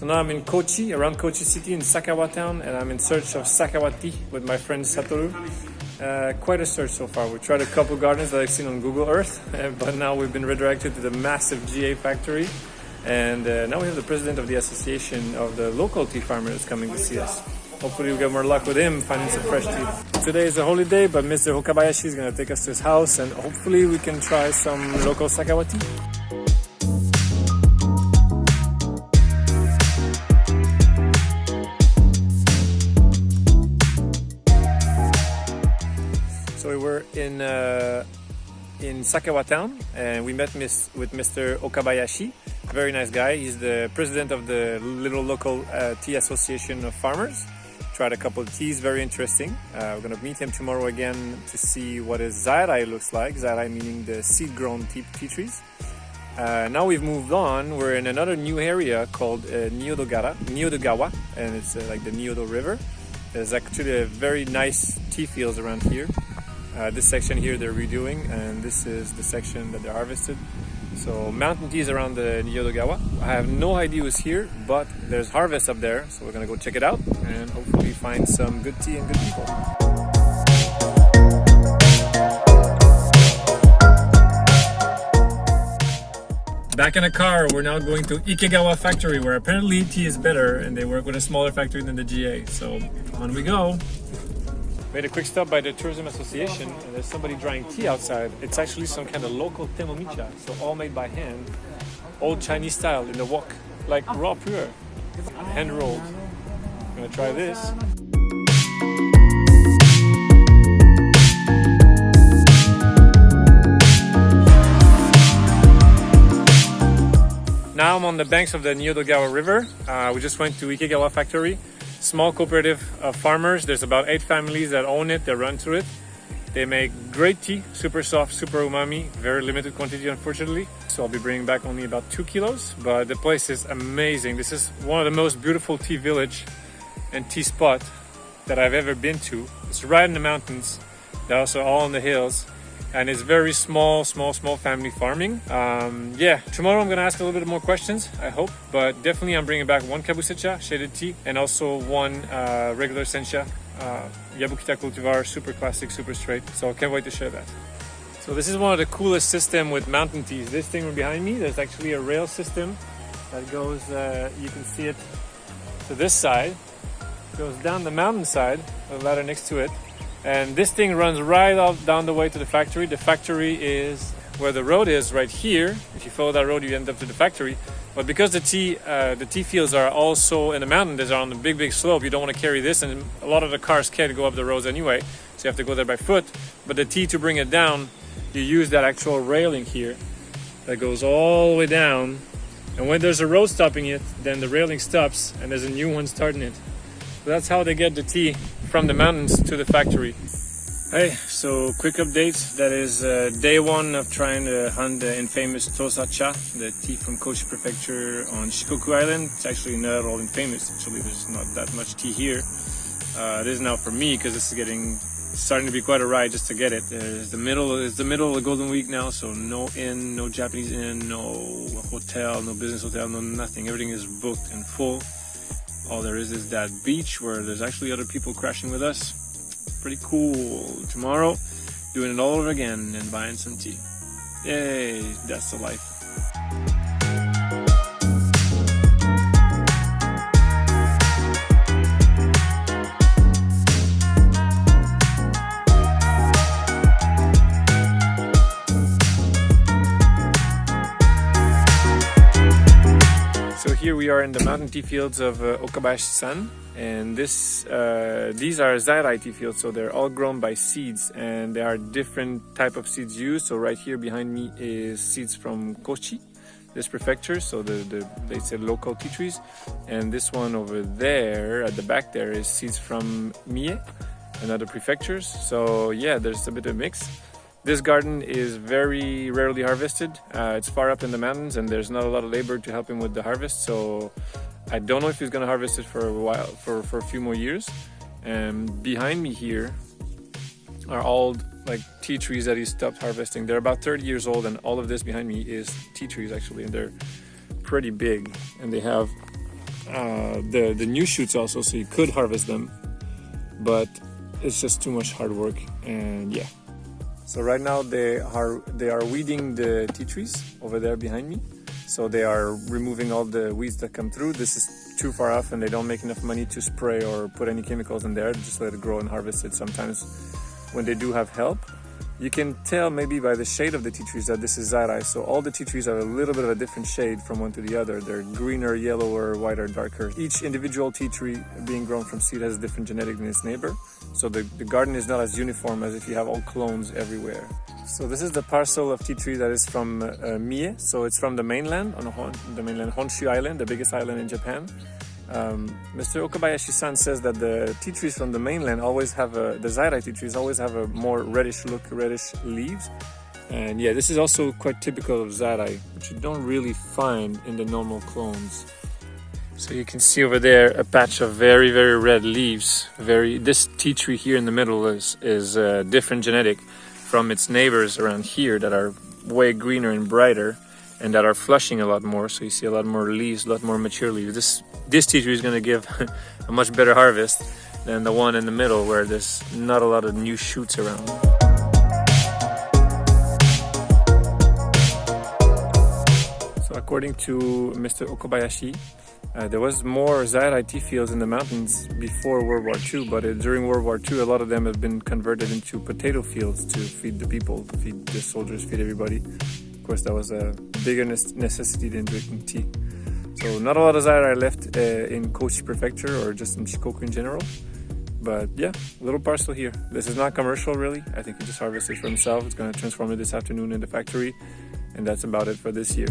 So now I'm in Kochi, around Kochi city in Sakawa Town, and I'm in search of Sakawa tea with my friend Satoru. Quite a search so far. We tried a couple gardens that I've seen on Google Earth, but now we've been redirected to the massive GA factory. And now we have the president of the association of the local tea farmers coming to see us. Hopefully we'll get more luck with him finding some fresh tea. Today is a holiday, but Mr. Okabayashi is going to take us to his house and hopefully we can try some local Sakawa tea. So we were in Sakawa Town and we met with Mr. Okabayashi. Very nice guy. He's the president of the little local tea association of farmers. Tried a couple of teas, very interesting. We're going to meet him tomorrow again to see what his zairai looks like. Zairai meaning the seed-grown tea trees. Now we've moved on. We're in another new area called Nyodogawa, and it's like the Nyodo River. There's actually a very nice tea fields around here. This section here they're redoing, and this is the section that they're harvested. So mountain teas around the Nyodogawa. I have no idea what's here, but there's harvest up there, so we're gonna go check it out and hopefully find some good tea and good people. Back in a car, we're now going to Igawa Factory, where apparently tea is better and they work with a smaller factory than the GA. So on we go. Made a quick stop by the tourism association and there's somebody drying tea outside. It's actually some kind of local temomicha, so all made by hand, old Chinese style in the wok, like raw pure, hand rolled. I'm gonna try this. Now I'm on the banks of the Nyodogawa River. We just went to Igawa Factory. Small cooperative of farmers. There's about 8 families that own it, that run through it. They make great tea, super soft, super umami, very limited quantity unfortunately. So I'll be bringing back only about 2 kilos, but the place is amazing. This is one of the most beautiful tea village and tea spot that I've ever been to. It's right in the mountains. They're also all in the hills. And it's very small family farming. Yeah, tomorrow I'm gonna ask a little bit more questions, I hope. But definitely I'm bringing back 1 kabusecha, shaded tea, and also 1 regular sencha, Yabukita cultivar, super classic, super straight. So I can't wait to share that. So this is one of the coolest system with mountain teas. This thing behind me, there's actually a rail system that goes, you can see it to this side. It goes down the mountain side, the ladder next to it. And this thing runs right up down the way to the factory. The factory is where the road is right here. If you follow that road, you end up to the factory. But because the tea fields are also in the mountain, they're on the big slope, you don't want to carry this. And a lot of the cars can't go up the roads anyway. So you have to go there by foot. But the tea, to bring it down, you use that actual railing here that goes all the way down. And when there's a road stopping it, then the railing stops and there's a new one starting it. So that's how they get the tea from the mountains to the factory. Hey, so quick update. That is day 1 of trying to hunt the infamous Tosa cha, the tea from Kochi prefecture on Shikoku Island. It's actually not at all infamous. Actually, there's not that much tea here. It is now for me because this is starting to be quite a ride just to get it. It's the middle of the Golden Week now, so no inn, no Japanese inn, no hotel, no business hotel, no nothing. Everything is booked and full. All there is that beach where there's actually other people crashing with us. Pretty cool. Tomorrow, doing it all over again and buying some tea. Yay, that's the life. Here we are in the mountain tea fields of Okabayashi-san, and these are zairai tea fields, so they're all grown by seeds, and there are different type of seeds used. So right here behind me is seeds from Kochi, this prefecture, so they said local tea trees, and this one over there at the back there is seeds from Mie and other prefectures. So yeah, there's a bit of mix. This garden is very rarely harvested. It's far up in the mountains and there's not a lot of labor to help him with the harvest. So I don't know if he's gonna harvest it for a while, for a few more years. And behind me here are all like tea trees that he stopped harvesting. They're about 30 years old, and all of this behind me is tea trees actually, and they're pretty big. And they have the new shoots also, so you could harvest them, but it's just too much hard work. And yeah, so right now they are weeding the tea trees over there behind me. So they are removing all the weeds that come through. This is too far off and they don't make enough money to spray or put any chemicals in there. Just let it grow and harvest it. Sometimes when they do have help, you can tell maybe by the shade of the tea trees that this is Zairai. So all the tea trees are a little bit of a different shade from one to the other. They're greener, yellower, whiter, darker. Each individual tea tree being grown from seed has a different genetic than its neighbor. So the garden is not as uniform as if you have all clones everywhere. So this is the parcel of tea tree that is from Mie. So it's from the mainland, the mainland Honshu Island, the biggest island in Japan. Mr. Okabayashi-san says that the tea trees from the mainland always have the Zairai tea trees always have a more reddish look, reddish leaves. And yeah, this is also quite typical of Zairai, which you don't really find in the normal clones. So you can see over there a patch of very, very red leaves. This tea tree here in the middle is different genetic from its neighbors around here that are way greener and brighter and that are flushing a lot more. So you see a lot more leaves, a lot more mature leaves. This tea tree is going to give a much better harvest than the one in the middle where there's not a lot of new shoots around. So according to Mr. Okabayashi, there was more Zairai tea fields in the mountains before World War II, but during World War II, a lot of them have been converted into potato fields to feed the people, feed the soldiers, feed everybody. Of course, that was a bigger necessity than drinking tea. So not a lot of Zairai left in Kochi prefecture or just in Shikoku in general. But yeah, little parcel here. This is not commercial really. I think he just harvested for himself. It's going to transform it this afternoon in the factory. And that's about it for this year.